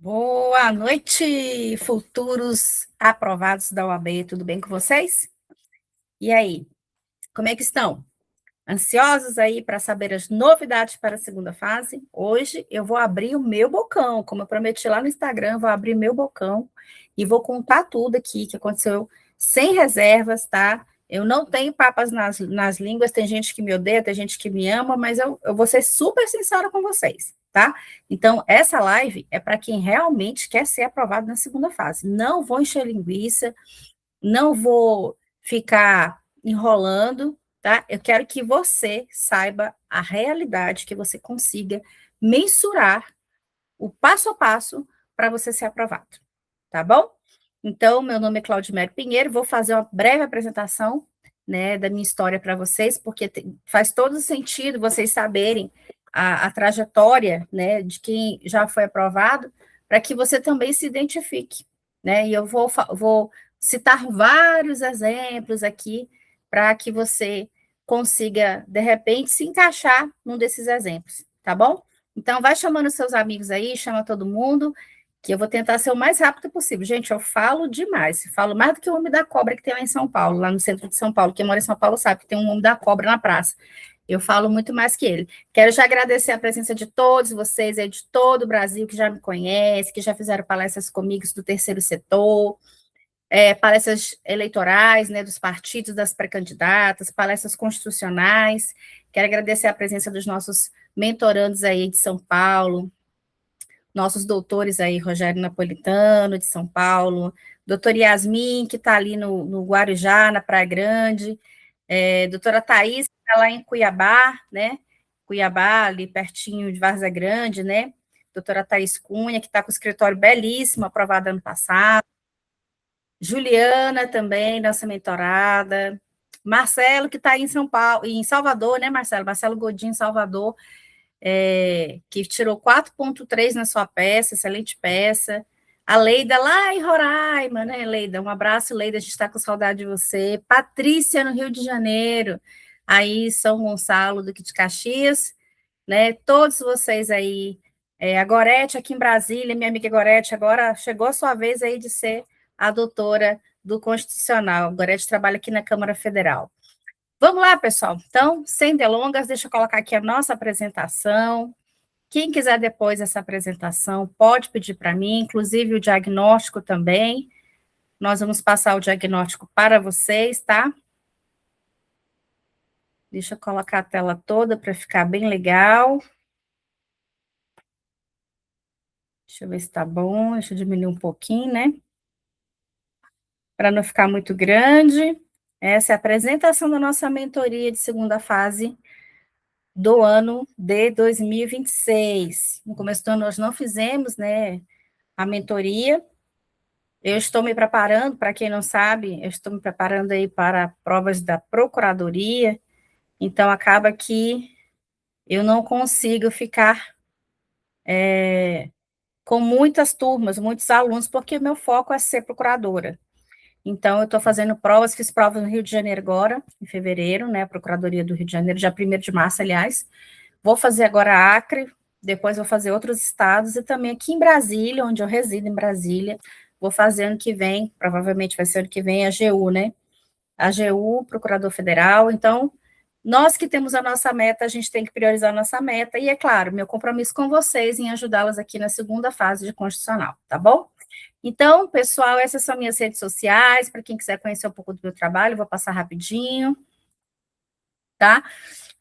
Boa noite, futuros aprovados da UAB, tudo bem com vocês? E aí, como é que estão? Ansiosos aí para saber as novidades para a segunda fase? Hoje eu vou abrir o meu bocão, como eu prometi lá no Instagram, vou abrir meu bocão e vou contar tudo aqui que aconteceu sem reservas, tá? Eu não tenho papas nas línguas, tem gente que me odeia, tem gente que me ama, mas eu vou ser super sincera com vocês, tá? Então, essa live é para quem realmente quer ser aprovado na segunda fase. Não vou encher linguiça, não vou ficar enrolando, tá? Eu quero que você saiba a realidade, que você consiga mensurar o passo a passo para você ser aprovado, tá bom? Então, meu nome é Claudimere Pinheiro, vou fazer uma breve apresentação, né, da minha história para vocês, porque faz todo sentido vocês saberem a trajetória, né, de quem já foi aprovado, para que você também se identifique, né, e eu vou citar vários exemplos aqui, para que você consiga, de repente, se encaixar num desses exemplos, tá bom? Então, vai chamando seus amigos aí, chama todo mundo, que eu vou tentar ser o mais rápido possível. Gente, eu falo demais, falo mais do que o Homem da Cobra que tem lá em São Paulo, lá no centro de São Paulo. Quem mora em São Paulo sabe que tem um Homem da Cobra na praça. Eu falo muito mais que ele. Quero já agradecer a presença de todos vocês aí, de todo o Brasil, que já me conhece, que já fizeram palestras comigo do terceiro setor, palestras eleitorais, né, dos partidos, das pré-candidatas, palestras constitucionais. Quero agradecer a presença dos nossos mentorandos aí de São Paulo, nossos doutores aí, Rogério Napolitano, de São Paulo, doutora Yasmin, que está ali no Guarujá, na Praia Grande, doutora Thais, que está lá em Cuiabá, né? Cuiabá, ali pertinho de Várzea Grande, né? Doutora Thais Cunha, que está com o escritório belíssimo, aprovado ano passado. Juliana também, nossa mentorada. Marcelo, que está em São Paulo, em Salvador, né, Marcelo? Marcelo Godinho, em Salvador, que tirou 4,3 na sua peça, excelente peça. A Leida, lá em Roraima, né, Leida? Um abraço, Leida, a gente está com saudade de você. Patrícia, no Rio de Janeiro, aí São Gonçalo, Duque de Caxias, né? Todos vocês aí. A Gorete, aqui em Brasília, minha amiga Gorete, agora chegou a sua vez aí de ser a doutora do Constitucional. A Gorete trabalha aqui na Câmara Federal. Vamos lá, pessoal. Então, sem delongas, deixa eu colocar aqui a nossa apresentação. Quem quiser depois dessa apresentação, pode pedir para mim, inclusive o diagnóstico também. Nós vamos passar o diagnóstico para vocês, tá? Deixa eu colocar a tela toda para ficar bem legal. Deixa eu ver se está bom. Deixa eu diminuir um pouquinho, né? Para não ficar muito grande. Essa é a apresentação da nossa mentoria de segunda fase do ano de 2026. No começo do ano, nós não fizemos, né, a mentoria. Eu estou me preparando, para quem não sabe, eu estou me preparando aí para provas da Procuradoria, então acaba que eu não consigo ficar com muitas turmas, muitos alunos, porque o meu foco é ser procuradora. Então, eu estou fazendo provas, fiz provas no Rio de Janeiro agora, em fevereiro, né, a Procuradoria do Rio de Janeiro, dia 1º de março, aliás. Vou fazer agora Acre, depois vou fazer outros estados, e também aqui em Brasília, onde eu resido em Brasília, vou fazer ano que vem, provavelmente vai ser ano que vem, a AGU, né? A AGU, Procurador Federal. Então, nós que temos a nossa meta, a gente tem que priorizar a nossa meta, e é claro, meu compromisso com vocês em ajudá-las aqui na segunda fase de constitucional, tá bom? Então, pessoal, essas são minhas redes sociais, para quem quiser conhecer um pouco do meu trabalho, vou passar rapidinho, tá?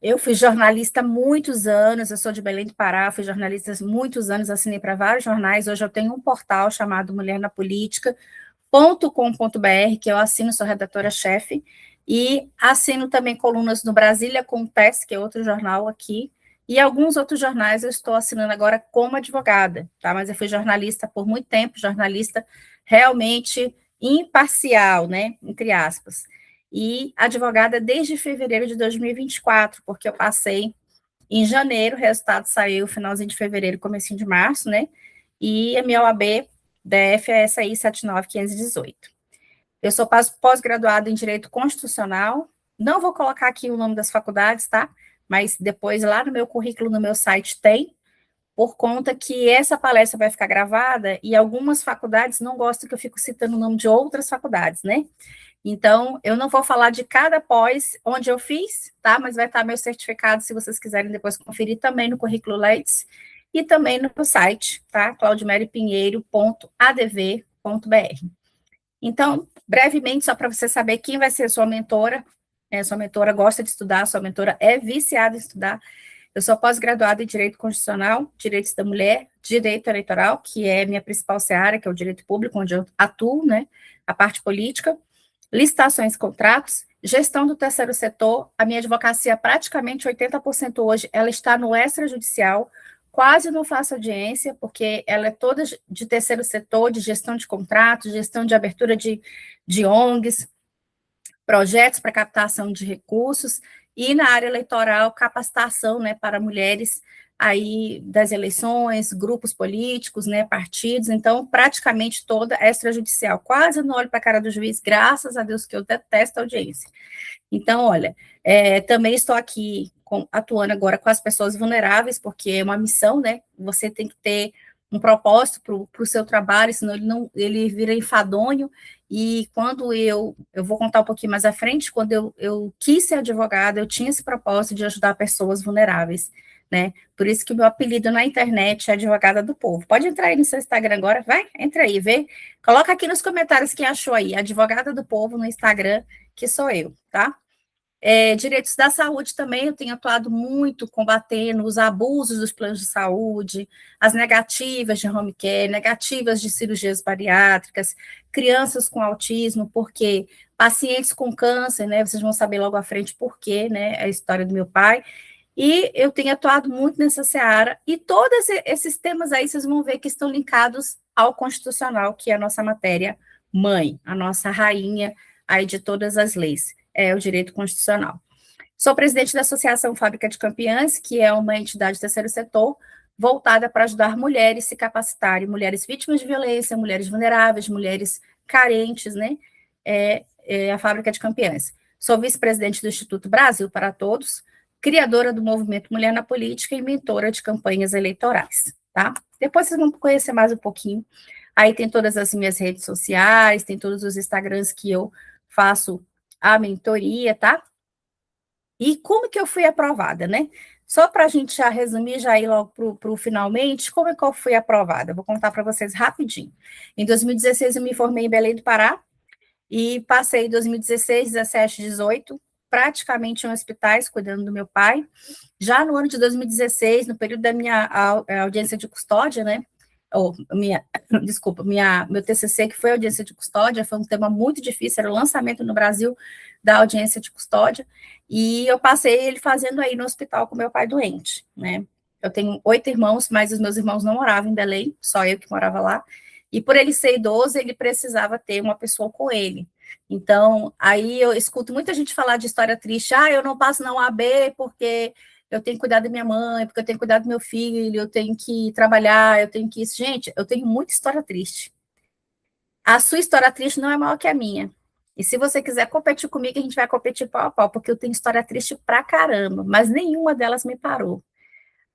Eu fui jornalista há muitos anos, eu sou de Belém do Pará, fui jornalista há muitos anos, assinei para vários jornais, hoje eu tenho um portal chamado mulhernapolitica.com.br, que eu assino, sou redatora-chefe, e assino também colunas no Brasília Acontece, que é outro jornal aqui, e alguns outros jornais eu estou assinando agora como advogada, tá? Mas eu fui jornalista por muito tempo, jornalista realmente imparcial, né? Entre aspas. E advogada desde fevereiro de 2024, porque eu passei em janeiro, o resultado saiu finalzinho de fevereiro, comecinho de março, né? E a minha OAB DF é essa aí, 79518. Eu sou pós-graduada em Direito Constitucional, não vou colocar aqui o nome das faculdades, tá? Mas depois, lá no meu currículo, no meu site, tem, por conta que essa palestra vai ficar gravada e algumas faculdades não gostam que eu fico citando o nome de outras faculdades, né? Então, eu não vou falar de cada pós onde eu fiz, tá? Mas vai estar meu certificado, se vocês quiserem depois conferir também no currículo Lattes e também no site, tá? claudimeripinheiro.adv.br. Então, brevemente, só para você saber quem vai ser sua mentora. Sua mentora gosta de estudar, sua mentora é viciada em estudar. Eu sou pós-graduada em Direito Constitucional, Direitos da Mulher, Direito Eleitoral, que é minha principal seara, que é o direito público, onde eu atuo, né? A parte política, licitações e contratos, gestão do terceiro setor. A minha advocacia, praticamente 80% hoje, ela está no extrajudicial, quase não faço audiência, porque ela é toda de terceiro setor, de gestão de contratos, gestão de abertura de ONGs, projetos para captação de recursos, e na área eleitoral, capacitação, né, para mulheres aí das eleições, grupos políticos, né, partidos. Então, praticamente toda extrajudicial. Quase não olho para a cara do juiz, graças a Deus, que eu detesto a audiência. Então, olha, também estou aqui atuando agora com as pessoas vulneráveis, porque é uma missão, né? Você tem que ter um propósito para o seu trabalho, senão ele vira enfadonho. E quando eu vou contar um pouquinho mais à frente, quando eu quis ser advogada, eu tinha esse propósito de ajudar pessoas vulneráveis, né? Por isso que o meu apelido na internet é Advogada do Povo. Pode entrar aí no seu Instagram agora, vai, entra aí, vê. Coloca aqui nos comentários quem achou aí, Advogada do Povo no Instagram, que sou eu, tá? Direitos da saúde também, eu tenho atuado muito combatendo os abusos dos planos de saúde, as negativas de home care, negativas de cirurgias bariátricas, crianças com autismo, porque pacientes com câncer, né, vocês vão saber logo à frente por quê, né, a história do meu pai, e eu tenho atuado muito nessa seara, e todos esses temas aí, vocês vão ver que estão linkados ao constitucional, que é a nossa matéria mãe, a nossa rainha aí de todas as leis. É o direito constitucional. Sou presidente da Associação Fábrica de Campeãs, que é uma entidade do terceiro setor voltada para ajudar mulheres a se capacitarem, mulheres vítimas de violência, mulheres vulneráveis, mulheres carentes, né? A Fábrica de Campeãs. Sou vice-presidente do Instituto Brasil para Todos, criadora do movimento Mulher na Política e mentora de campanhas eleitorais, tá? Depois vocês vão conhecer mais um pouquinho. Aí tem todas as minhas redes sociais, tem todos os Instagrams que eu faço a mentoria, tá? E como que eu fui aprovada, né? Só para a gente já resumir, já ir logo para o finalmente, como é que eu fui aprovada? Vou contar para vocês rapidinho. Em 2016, eu me formei em Belém do Pará, e passei 2016, 17, 18, praticamente em hospitais, cuidando do meu pai. Já no ano de 2016, no período da minha audiência de custódia, né? Meu TCC, que foi audiência de custódia, foi um tema muito difícil, era o lançamento no Brasil da audiência de custódia, e eu passei ele fazendo aí no hospital com meu pai doente, né? Eu tenho 8 irmãos, mas os meus irmãos não moravam em Belém, só eu que morava lá, e por ele ser idoso, ele precisava ter uma pessoa com ele. Então, aí eu escuto muita gente falar de história triste, eu não passo na UAB porque eu tenho que cuidar da minha mãe, porque eu tenho que cuidar do meu filho, eu tenho que trabalhar, eu tenho que isso. Gente, eu tenho muita história triste. A sua história triste não é maior que a minha. E se você quiser competir comigo, a gente vai competir pau a pau, porque eu tenho história triste pra caramba, mas nenhuma delas me parou.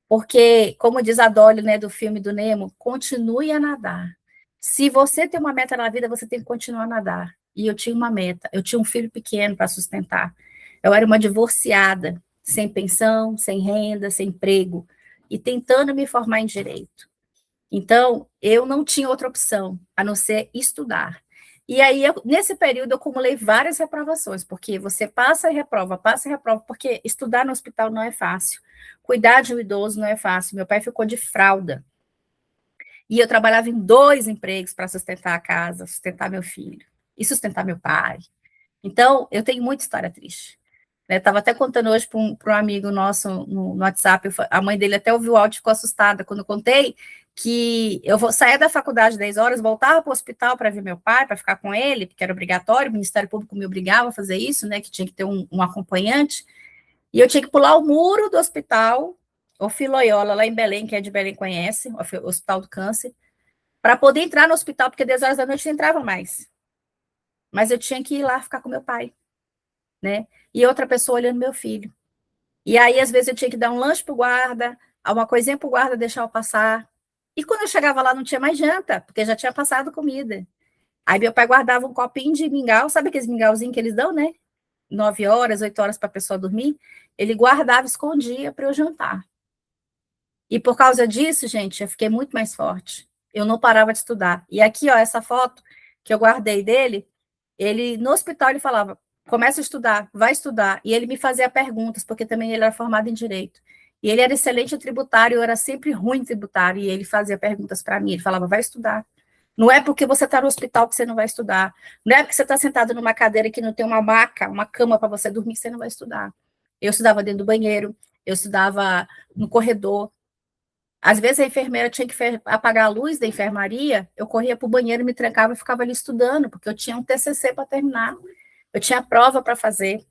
Porque, como diz a Dolly, né, do filme do Nemo, continue a nadar. Se você tem uma meta na vida, você tem que continuar a nadar. E eu tinha uma meta, eu tinha um filho pequeno para sustentar. Eu era uma divorciada, sem pensão, sem renda, sem emprego, e tentando me formar em direito. Então, eu não tinha outra opção, a não ser estudar. E aí, nesse período, eu acumulei várias reprovações, porque você passa e reprova, porque estudar no hospital não é fácil. Cuidar de um idoso não é fácil. Meu pai ficou de fralda. E eu trabalhava em 2 empregos para sustentar a casa, sustentar meu filho e sustentar meu pai. Então, eu tenho muita história triste. Estava até contando hoje para um amigo nosso no WhatsApp, a mãe dele até ouviu o áudio e ficou assustada quando eu contei que eu saía da faculdade 10 horas, voltava para o hospital para ver meu pai, para ficar com ele, porque era obrigatório, o Ministério Público me obrigava a fazer isso, né, que tinha que ter um acompanhante, e eu tinha que pular o muro do hospital, o Filoiola, lá em Belém, que é de Belém conhece, o Hospital do Câncer, para poder entrar no hospital, porque 10 horas da noite não entrava mais. Mas eu tinha que ir lá ficar com meu pai, né? E outra pessoa olhando meu filho. E aí, às vezes, eu tinha que dar um lanche para o guarda, uma coisinha para o guarda deixar eu passar. E quando eu chegava lá, não tinha mais janta, porque já tinha passado comida. Aí meu pai guardava um copinho de mingau, sabe aqueles mingauzinhos que eles dão, né? 9 horas, 8 horas para a pessoa dormir. Ele guardava, escondia para eu jantar. E por causa disso, gente, eu fiquei muito mais forte. Eu não parava de estudar. E aqui, ó, essa foto que eu guardei dele, ele no hospital ele falava: começa a estudar, vai estudar. E ele me fazia perguntas, porque também ele era formado em direito. E ele era excelente em tributário, eu era sempre ruim em tributário, e ele fazia perguntas para mim. Ele falava: vai estudar. Não é porque você está no hospital que você não vai estudar. Não é porque você está sentado numa cadeira que não tem uma maca, uma cama para você dormir, que você não vai estudar. Eu estudava dentro do banheiro, eu estudava no corredor. Às vezes a enfermeira tinha que apagar a luz da enfermaria, eu corria para o banheiro, me trancava e ficava ali estudando, porque eu tinha um TCC para terminar, eu tinha prova para fazer.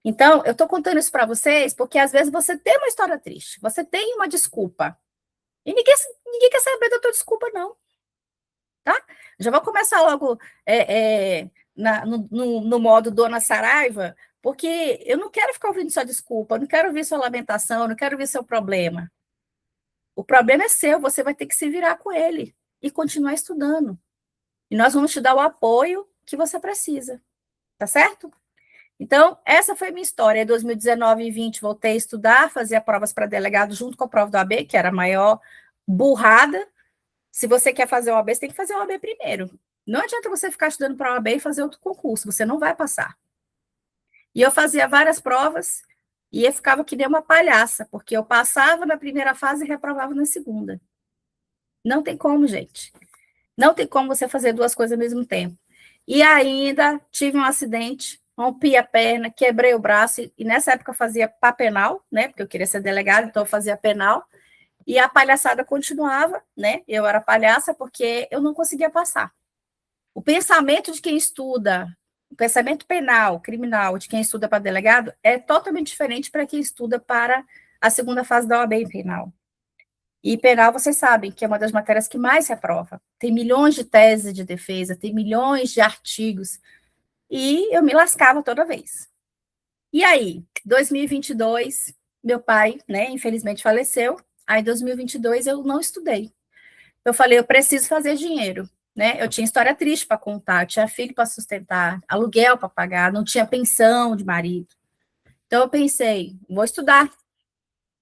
Então, eu estou contando isso para vocês, porque às vezes você tem uma história triste, você tem uma desculpa, e ninguém quer saber da tua desculpa, não, tá? Já vou começar logo no modo Dona Saraiva, porque eu não quero ficar ouvindo sua desculpa, eu não quero ouvir sua lamentação, eu não quero ouvir seu problema. O problema é seu, você vai ter que se virar com ele e continuar estudando. E nós vamos te dar o apoio que você precisa, tá certo? Então, essa foi a minha história. Em 2019 e 2020, voltei a estudar, fazia provas para delegado junto com a prova do AB, que era a maior burrada. Se você quer fazer o AB, você tem que fazer o AB primeiro. Não adianta você ficar estudando para o AB e fazer outro concurso, você não vai passar. E eu fazia várias provas e eu ficava que nem uma palhaça, porque eu passava na primeira fase e reprovava na segunda. Não tem como, gente. Não tem como você fazer duas coisas ao mesmo tempo. E ainda tive um acidente, rompi a perna, quebrei o braço, e nessa época eu fazia para penal, né? Porque eu queria ser delegada, então eu fazia penal. E a palhaçada continuava, né? Eu era palhaça porque eu não conseguia passar. O pensamento de quem estuda, o pensamento penal, criminal, de quem estuda para delegado, é totalmente diferente para quem estuda para a segunda fase da OAB em penal. E penal, vocês sabem que é uma das matérias que mais se aprova. Tem milhões de teses de defesa, tem milhões de artigos, e eu me lascava toda vez. E aí, 2022, meu pai, né, infelizmente faleceu, aí em 2022 eu não estudei. Eu falei, eu preciso fazer dinheiro, né? Eu tinha história triste para contar, eu tinha filho para sustentar, aluguel para pagar, não tinha pensão de marido. Então eu pensei, vou estudar,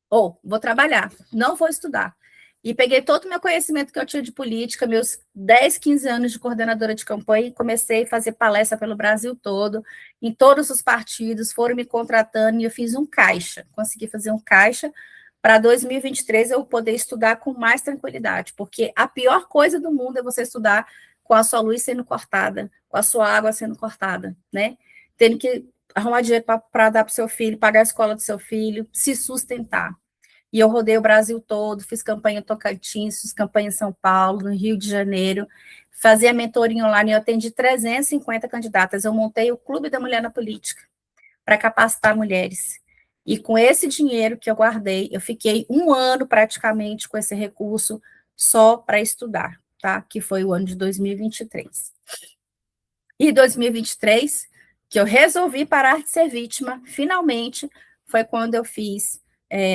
ou vou trabalhar, não vou estudar. E peguei todo o meu conhecimento que eu tinha de política, meus 10, 15 anos de coordenadora de campanha, e comecei a fazer palestra pelo Brasil todo, em todos os partidos, foram me contratando, e eu fiz um caixa, consegui fazer um caixa, para 2023 eu poder estudar com mais tranquilidade, porque a pior coisa do mundo é você estudar com a sua luz sendo cortada, com a sua água sendo cortada, né? Tendo que arrumar dinheiro para dar para o seu filho, pagar a escola do seu filho, se sustentar. E eu rodei o Brasil todo, fiz campanha em Tocantins, fiz campanha em São Paulo, no Rio de Janeiro, fazia mentoring online, eu atendi 350 candidatas, eu montei o Clube da Mulher na Política, para capacitar mulheres. E com esse dinheiro que eu guardei, eu fiquei um ano praticamente com esse recurso só para estudar, tá? Que foi o ano de 2023. E 2023, que eu resolvi parar de ser vítima, finalmente, foi quando eu fiz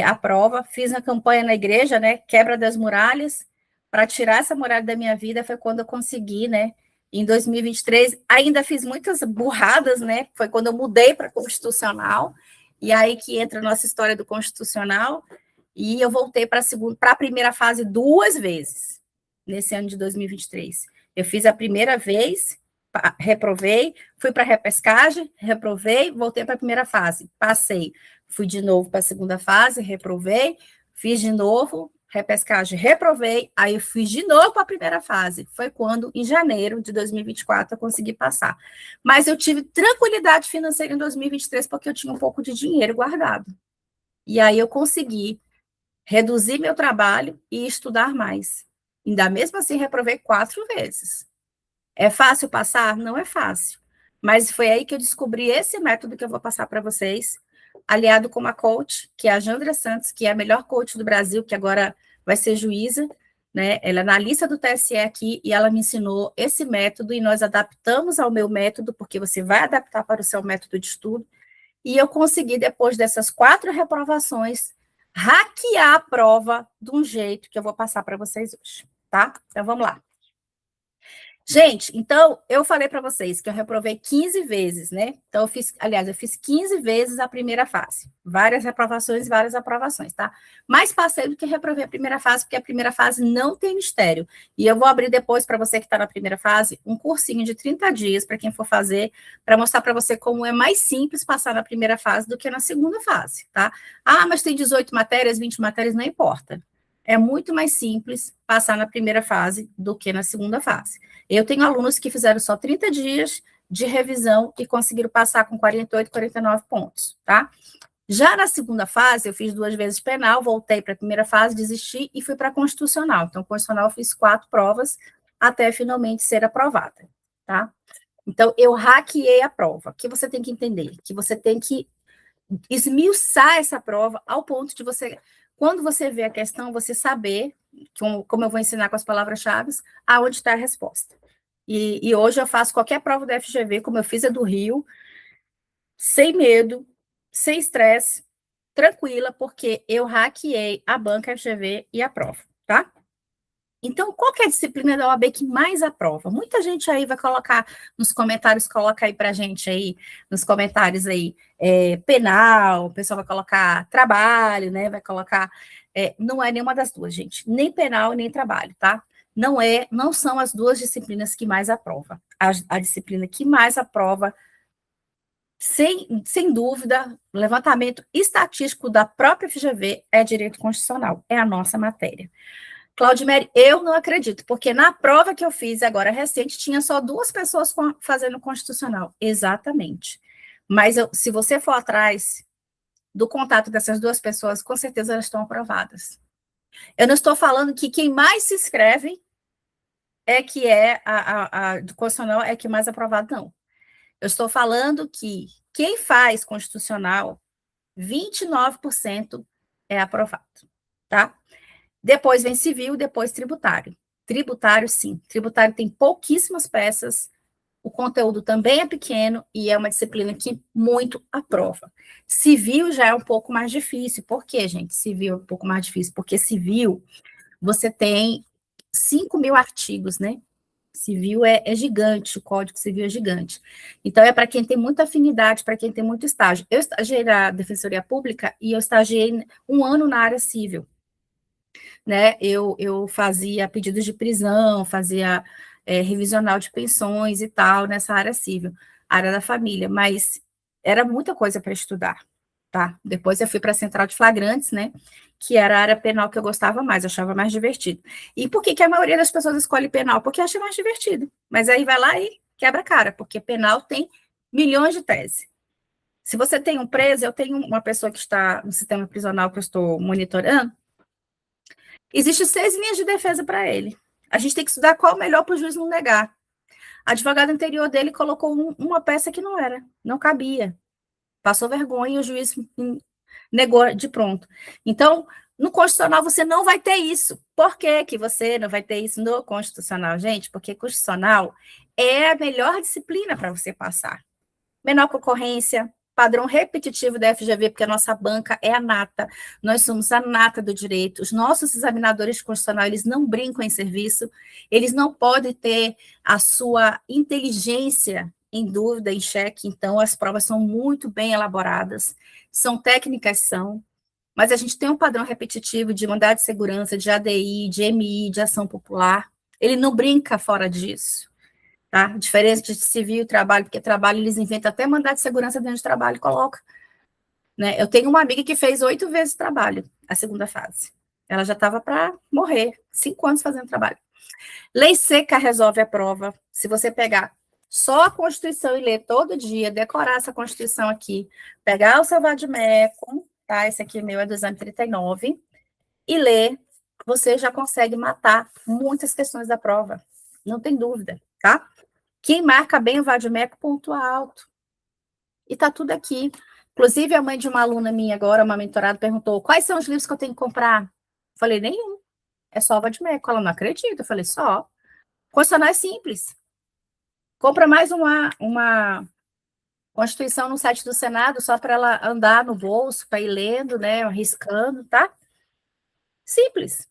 a prova, fiz a campanha na igreja, né, quebra das muralhas, para tirar essa muralha da minha vida, foi quando eu consegui, né, em 2023, ainda fiz muitas burradas, né, foi quando eu mudei para constitucional, e aí que entra a nossa história do constitucional, e eu voltei para a primeira fase 2 vezes, nesse ano de 2023. Eu fiz a primeira vez, reprovei, fui para a repescagem, reprovei, voltei para a primeira fase, passei, fui de novo para a segunda fase, reprovei, fiz de novo, repescagem, reprovei, aí fui de novo para a primeira fase, foi quando, em janeiro de 2024, eu consegui passar. Mas eu tive tranquilidade financeira em 2023, porque eu tinha um pouco de dinheiro guardado. E aí eu consegui reduzir meu trabalho e estudar mais. Ainda mesmo assim, reprovei 4 vezes. É fácil passar? Não é fácil. Mas foi aí que eu descobri esse método que eu vou passar para vocês, aliado com uma coach, que é a Jandra Santos, que é a melhor coach do Brasil, que agora vai ser juíza, né? Ela é analista do TSE aqui, e ela me ensinou esse método, e nós adaptamos ao meu método, porque você vai adaptar para o seu método de estudo, e eu consegui, depois dessas 4 reprovações, hackear a prova de um jeito que eu vou passar para vocês hoje, tá? Então, vamos lá. Gente, então, eu falei para vocês que eu reprovei 15 vezes, né? Então, eu fiz 15 vezes a primeira fase. Várias reprovações, várias aprovações, tá? Mais passei do que reprovei a primeira fase, porque a primeira fase não tem mistério. E eu vou abrir depois, para você que está na primeira fase, um cursinho de 30 dias, para quem for fazer, para mostrar para você como é mais simples passar na primeira fase do que na segunda fase, tá? Ah, mas tem 18 matérias, 20 matérias, não importa. É muito mais simples passar na primeira fase do que na segunda fase. Eu tenho alunos que fizeram só 30 dias de revisão e conseguiram passar com 48, 49 pontos, tá? Já na segunda fase, eu fiz 2 vezes penal, voltei para a primeira fase, desisti e fui para a constitucional. Então, constitucional, eu fiz 4 provas até finalmente ser aprovada, tá? Então, eu hackeei a prova. O que você tem que entender? Que você tem que esmiuçar essa prova ao ponto de você, quando você vê a questão, você saber, como eu vou ensinar com as palavras-chave, aonde está a resposta. E hoje eu faço qualquer prova da FGV, como eu fiz a do Rio, sem medo, sem estresse, tranquila, porque eu hackeei a banca FGV e a prova, tá? Então, qual que é a disciplina da OAB que mais aprova? Muita gente aí vai colocar nos comentários, coloca aí pra gente aí, nos comentários aí, penal, o pessoal vai colocar trabalho, né, vai colocar, não é nenhuma das duas, gente, nem penal, nem trabalho, tá? Não são as duas disciplinas que mais aprova. A disciplina que mais aprova, sem dúvida, levantamento estatístico da própria FGV é direito constitucional, é a nossa matéria. Claudimere, eu não acredito, porque na prova que eu fiz agora recente, tinha só 2 pessoas fazendo constitucional. Exatamente. Mas se você for atrás do contato dessas 2 pessoas, com certeza elas estão aprovadas. Eu não estou falando que quem mais se inscreve é que é a do constitucional é que mais aprovado, não. Eu estou falando que quem faz constitucional, 29% é aprovado, tá? Depois vem civil, depois tributário. Tributário, sim. Tributário tem pouquíssimas peças, o conteúdo também é pequeno e é uma disciplina que muito aprova. Civil já é um pouco mais difícil. Por quê, gente? Civil é um pouco mais difícil, porque civil você tem 5.000 artigos, né? Civil é gigante, o Código Civil é gigante. Então, é para quem tem muita afinidade, para quem tem muito estágio. Eu estagiei na Defensoria Pública e eu estagiei 1 ano na área civil, né? Eu fazia pedidos de prisão, fazia revisional de pensões e tal, nessa área civil, área da família, mas era muita coisa para estudar, tá? Depois eu fui para a Central de Flagrantes, né? Que era a área penal que eu gostava mais, achava mais divertido. E por que que a maioria das pessoas escolhe penal? Porque acha mais divertido. Mas aí vai lá e quebra a cara, porque penal tem milhões de teses. Se você tem um preso, eu tenho uma pessoa que está no sistema prisional que eu estou monitorando, existe 6 linhas de defesa para ele. A gente tem que estudar qual o melhor para o juiz não negar. A advogada anterior dele colocou uma peça que não era, não cabia. Passou vergonha e o juiz negou de pronto. Então, no constitucional você não vai ter isso. Por que que você não vai ter isso no constitucional, gente? Porque constitucional é a melhor disciplina para você passar. Menor concorrência, padrão repetitivo da FGV, porque a nossa banca é a nata, nós somos a nata do direito, os nossos examinadores constitucionais, eles não brincam em serviço, eles não podem ter a sua inteligência em dúvida, em xeque, então as provas são muito bem elaboradas, são técnicas, mas a gente tem um padrão repetitivo de mandado de segurança, de ADI, de MI, de ação popular, ele não brinca fora disso. Tá? Diferença de civil e trabalho, porque trabalho eles inventam até mandado de segurança dentro de trabalho e coloca. Né? Eu tenho uma amiga que fez 8 vezes trabalho, a segunda fase. Ela já estava para morrer, 5 anos fazendo trabalho. Lei seca resolve a prova. Se você pegar só a Constituição e ler todo dia, decorar essa Constituição aqui, pegar o seu vade-mecum, tá? Esse aqui meu é do exame 39, e ler, você já consegue matar muitas questões da prova. Não tem dúvida, tá? Quem marca bem o vade-mecum pontua alto. E tá tudo aqui. Inclusive, a mãe de uma aluna minha agora, uma mentorada, perguntou: quais são os livros que eu tenho que comprar? Eu falei: nenhum. É só o vade-mecum. Ela não acredita. Eu falei: só. Constitucional é simples. Compra mais Constituição no site do Senado, só para ela andar no bolso, para ir lendo, né, riscando, tá? Simples.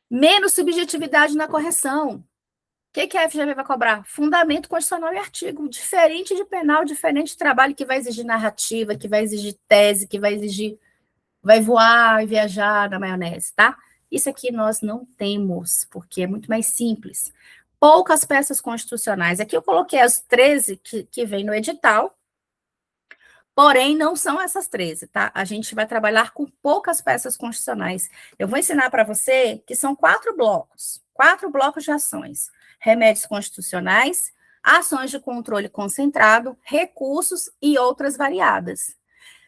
Menos subjetividade na correção. O que a FGV vai cobrar? Fundamento constitucional e artigo. Diferente de penal, diferente de trabalho que vai exigir narrativa, que vai exigir tese, que vai exigir... vai voar e viajar na maionese, tá? Isso aqui nós não temos, porque é muito mais simples. Poucas peças constitucionais. Aqui eu coloquei as 13 que vem no edital, porém, não são essas 13, tá? A gente vai trabalhar com poucas peças constitucionais. Eu vou ensinar para você que são 4 blocos de ações: remédios constitucionais, ações de controle concentrado, recursos e outras variadas.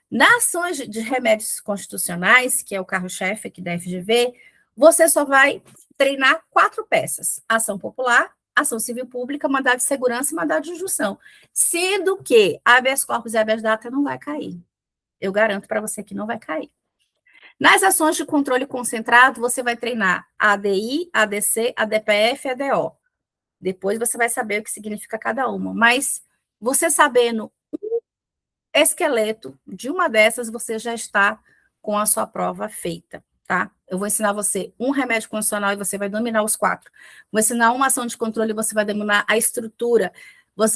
Nas ações de remédios constitucionais, que é o carro-chefe aqui da FGV, você só vai treinar 4 peças: ação popular, ação civil pública, mandado de segurança e mandado de injunção. Sendo que habeas corpus e habeas data não vai cair. Eu garanto para você que não vai cair. Nas ações de controle concentrado, você vai treinar a ADI, a ADC, a DPF e a DO. Depois você vai saber o que significa cada uma. Mas você sabendo esqueleto de uma dessas, você já está com a sua prova feita, tá? Eu vou ensinar você um remédio constitucional e você vai dominar os 4. Vou ensinar uma ação de controle e você vai dominar a estrutura.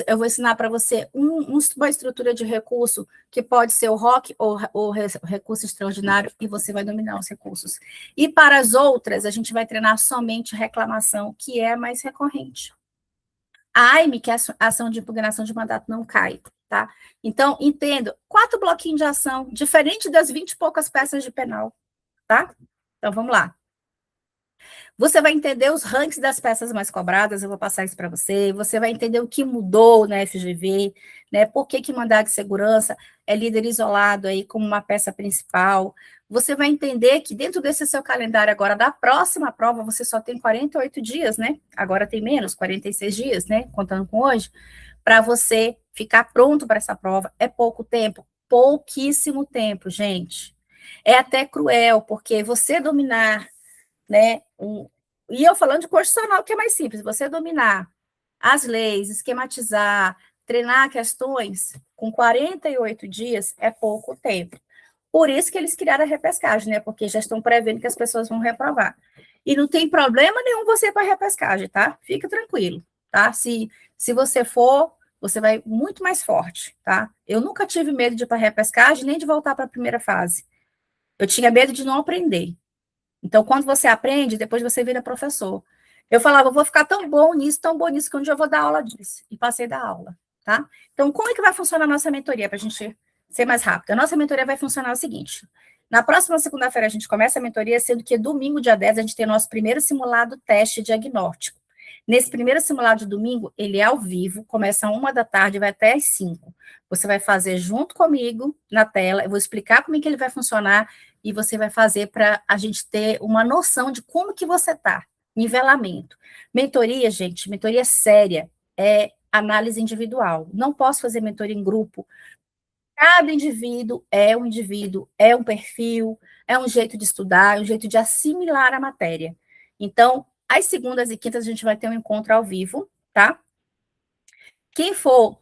Eu vou ensinar para você uma estrutura de recurso que pode ser o ROC ou recurso extraordinário e você vai dominar os recursos. E para as outras, a gente vai treinar somente reclamação, que é mais recorrente. A AIME, que é a ação de impugnação de mandato, não cai, tá? Então, entendo, 4 bloquinhos de ação, diferente das 20 e poucas peças de penal, tá? Então, vamos lá. Você vai entender os rankings das peças mais cobradas, eu vou passar isso para você. Você vai entender o que mudou na FGV, né? Por que mandado de segurança é líder isolado aí como uma peça principal. Você vai entender que dentro desse seu calendário agora, da próxima prova, você só tem 48 dias, né? Agora tem menos, 46 dias, né? Contando com hoje, para você ficar pronto para essa prova. É pouco tempo, pouquíssimo tempo, gente. É até cruel, porque você dominar, né? E eu falando de constitucional, que é mais simples, você dominar as leis, esquematizar, treinar questões, com 48 dias é pouco tempo. Por isso que eles criaram a repescagem, né? Porque já estão prevendo que as pessoas vão reprovar. E não tem problema nenhum você ir para a repescagem, tá? Fica tranquilo, tá? Se você for, você vai muito mais forte, tá? Eu nunca tive medo de ir para a repescagem, nem de voltar para a primeira fase. Eu tinha medo de não aprender. Então, quando você aprende, depois você vira professor. Eu falava, eu vou ficar tão bom nisso, que um dia eu vou dar aula disso. E passei da aula, tá? Então, como é que vai funcionar a nossa mentoria, para a gente ser mais rápido? A nossa mentoria vai funcionar o seguinte: na próxima segunda-feira a gente começa a mentoria, sendo que domingo, dia 10, a gente tem nosso primeiro simulado teste diagnóstico. Nesse primeiro simulado de domingo, ele é ao vivo, começa às 1h da tarde e vai até às 5h. Você vai fazer junto comigo na tela, eu vou explicar como é que ele vai funcionar e você vai fazer para a gente ter uma noção de como que você está. Nivelamento. Mentoria, gente, mentoria séria, é análise individual. Não posso fazer mentoria em grupo. Cada indivíduo, é um perfil, é um jeito de estudar, é um jeito de assimilar a matéria. Então, às segundas e quintas a gente vai ter um encontro ao vivo, tá? Quem for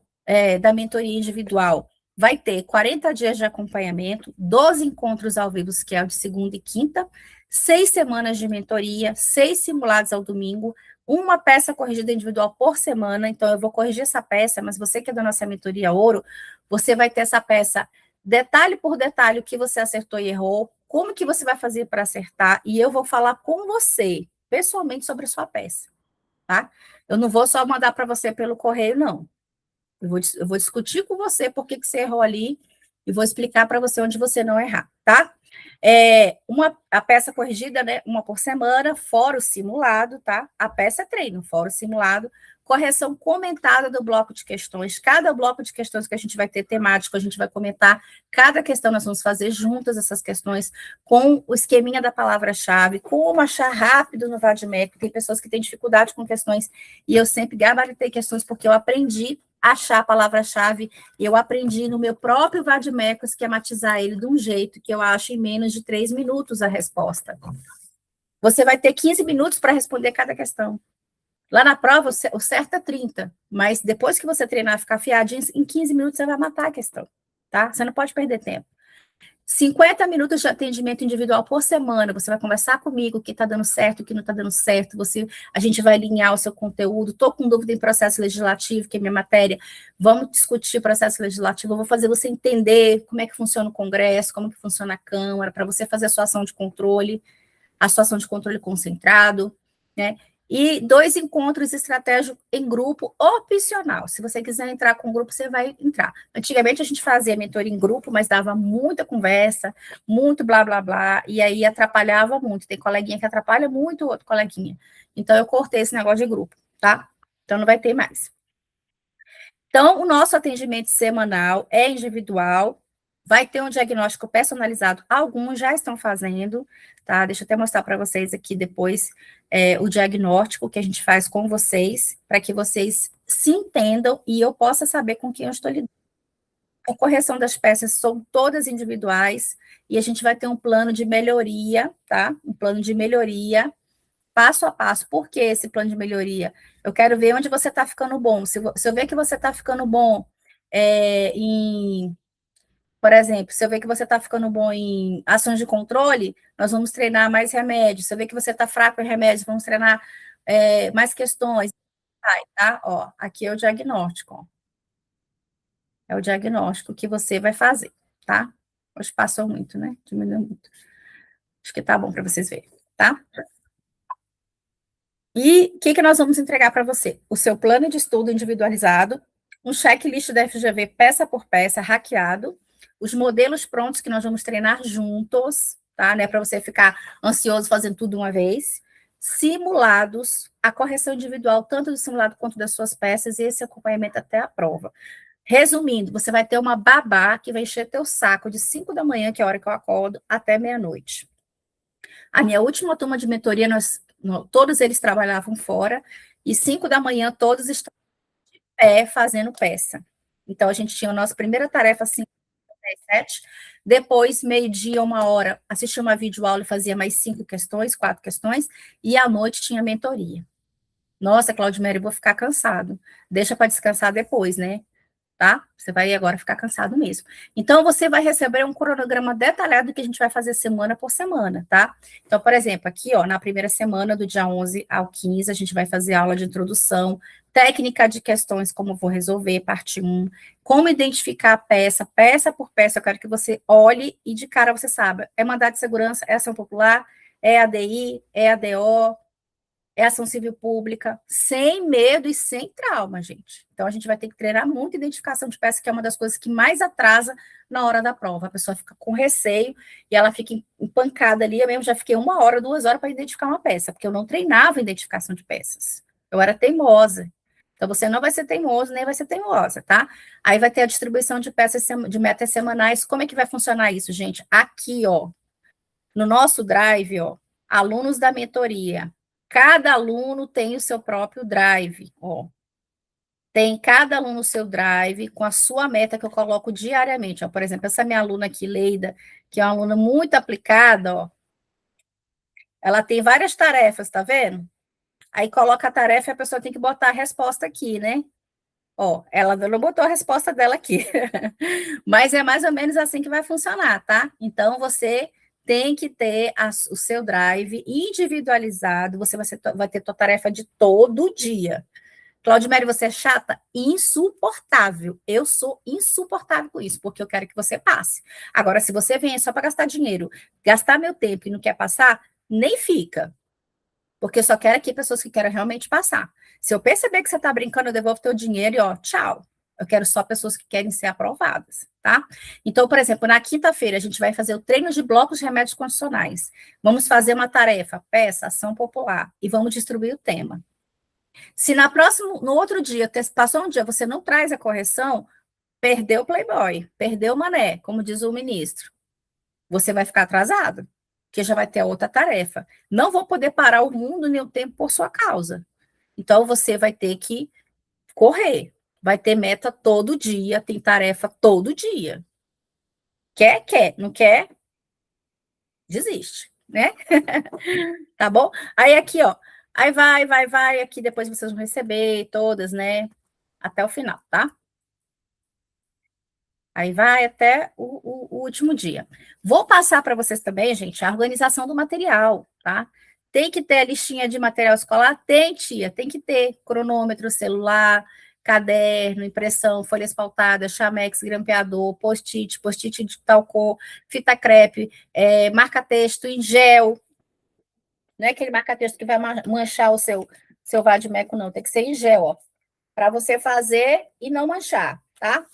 da mentoria individual vai ter 40 dias de acompanhamento, 12 encontros ao vivo, que é o de segunda e quinta, 6 semanas de mentoria, 6 simulados ao domingo, uma peça corrigida individual por semana. Então, eu vou corrigir essa peça, mas você que é da nossa mentoria ouro, você vai ter essa peça detalhe por detalhe, o que você acertou e errou, como que você vai fazer para acertar, e eu vou falar com você, pessoalmente, sobre a sua peça, tá? Eu não vou só mandar para você pelo correio, não. Eu vou discutir com você por que você errou ali e vou explicar para você onde você não errar, tá? A peça corrigida, né? Uma por semana, fora o simulado, tá? A peça é treino, fora o simulado. Correção comentada do bloco de questões. Cada bloco de questões que a gente vai ter temático, a gente vai comentar. Cada questão nós vamos fazer juntas essas questões com o esqueminha da palavra-chave, como achar rápido no VADMEC. Tem pessoas que têm dificuldade com questões e eu sempre gabaritei questões porque eu aprendi achar a palavra-chave, eu aprendi no meu próprio VADMECO esquematizar ele de um jeito que eu acho em menos de 3 minutos a resposta. Você vai ter 15 minutos para responder cada questão. Lá na prova, o certo é 30, mas depois que você treinar, ficar afiadinho, em 15 minutos você vai matar a questão, tá? Você não pode perder tempo. 50 minutos de atendimento individual por semana, você vai conversar comigo o que está dando certo, o que não está dando certo, a gente vai alinhar o seu conteúdo, estou com dúvida em processo legislativo, que é minha matéria, vamos discutir processo legislativo, eu vou fazer você entender como é que funciona o Congresso, como que funciona a Câmara, para você fazer a sua ação de controle, concentrado, né? E 2 encontros estratégicos em grupo opcional. Se você quiser entrar com o grupo, você vai entrar. Antigamente a gente fazia mentoria em grupo, mas dava muita conversa, muito blá blá blá, e aí atrapalhava muito. Tem coleguinha que atrapalha muito o outro coleguinha. Então eu cortei esse negócio de grupo, tá? Então não vai ter mais. Então, o nosso atendimento semanal é individual, vai ter um diagnóstico personalizado, alguns já estão fazendo, tá? Deixa eu até mostrar para vocês aqui depois o diagnóstico que a gente faz com vocês, para que vocês se entendam e eu possa saber com quem eu estou lidando. A correção das peças são todas individuais e a gente vai ter um plano de melhoria, tá? Um plano de melhoria passo a passo. Por que esse plano de melhoria? Eu quero ver onde você está ficando bom. Se eu ver que você está ficando bom por exemplo, se eu ver que você está ficando bom em ações de controle, nós vamos treinar mais remédios. Se eu ver que você está fraco em remédios, vamos treinar mais questões. Tá? Ó, aqui é o diagnóstico. Ó. É o diagnóstico que você vai fazer, tá? Hoje passou muito, né? Diminuiu muito. Acho que tá bom para vocês verem, tá? E o que nós vamos entregar para você? O seu plano de estudo individualizado, um checklist da FGV peça por peça, hackeado, os modelos prontos que nós vamos treinar juntos, tá? Não é para você ficar ansioso fazendo tudo uma vez. Simulados, a correção individual, tanto do simulado quanto das suas peças, e esse acompanhamento até a prova. Resumindo, você vai ter uma babá que vai encher teu saco de 5 da manhã, que é a hora que eu acordo, até meia-noite. A minha última turma de mentoria, todos eles trabalhavam fora, e 5 da manhã todos estavam de pé fazendo peça. Então, a gente tinha a nossa primeira tarefa, 5, 10, 7, depois, meio-dia, 1 hora, assistia uma videoaula e fazia mais 5 questões, 4 questões, e à noite tinha mentoria. Nossa, Claudimere, eu vou ficar cansado. Deixa para descansar depois, né? Tá? Você vai agora ficar cansado mesmo. Então, você vai receber um cronograma detalhado que a gente vai fazer semana por semana, tá? Então, por exemplo, aqui, ó, na primeira semana, do dia 11 ao 15, a gente vai fazer aula de introdução, técnica de questões, como vou resolver, parte 1, como identificar a peça, peça por peça, eu quero que você olhe e de cara você saiba, é mandado de segurança, é ação popular, é ADI, é ADO, é ação civil pública, sem medo e sem trauma, gente. Então, a gente vai ter que treinar muito identificação de peça, que é uma das coisas que mais atrasa na hora da prova. A pessoa fica com receio e ela fica empancada ali. Eu mesmo já fiquei 1 hora, 2 horas para identificar uma peça, porque eu não treinava identificação de peças. Eu era teimosa. Então, você não vai ser teimoso, nem vai ser teimosa, tá? Aí vai ter a distribuição de peças, de metas semanais. Como é que vai funcionar isso, gente? Aqui, ó, no nosso drive, ó, alunos da mentoria. Cada aluno tem o seu próprio drive, ó. Tem cada aluno o seu drive com a sua meta que eu coloco diariamente, ó. Por exemplo, essa minha aluna aqui, Leida, que é uma aluna muito aplicada, ó. Ela tem várias tarefas, tá vendo? Aí coloca a tarefa e a pessoa tem que botar a resposta aqui, né? Ó, ela não botou a resposta dela aqui. Mas é mais ou menos assim que vai funcionar, tá? Então, você tem que ter o seu drive individualizado, você vai ter tua tarefa de todo dia. Claudimere, você é chata? Insuportável. Eu sou insuportável com isso, porque eu quero que você passe. Agora, se você vem só para gastar dinheiro, gastar meu tempo e não quer passar, nem fica. Porque eu só quero aqui pessoas que querem realmente passar. Se eu perceber que você está brincando, eu devolvo teu dinheiro e, ó, tchau. Eu quero só pessoas que querem ser aprovadas, tá? Então, por exemplo, na quinta-feira, a gente vai fazer o treino de blocos de remédios condicionais. Vamos fazer uma tarefa, peça, ação popular, e vamos distribuir o tema. Se no outro dia, passou um dia, você não traz a correção, perdeu o Playboy, perdeu o mané, como diz o ministro. Você vai ficar atrasado, porque já vai ter outra tarefa. Não vou poder parar o mundo nem o tempo por sua causa. Então, você vai ter que correr. Vai ter meta todo dia, tem tarefa todo dia. Quer, quer. Não quer, desiste, né? Tá bom? Aí aqui, ó, Aí vai, aqui depois vocês vão receber todas, né? Até o final, tá? Aí vai até o último dia. Vou passar para vocês também, gente, a organização do material, tá? Tem que ter a listinha de material escolar? Tem, tia, tem que ter cronômetro, celular, caderno, impressão, folhas pautadas, chamex, grampeador, post-it de tal cor, fita crepe, marca-texto em gel, não é aquele marca-texto que vai manchar o seu vadimeco, não, tem que ser em gel, ó, para você fazer e não manchar, tá?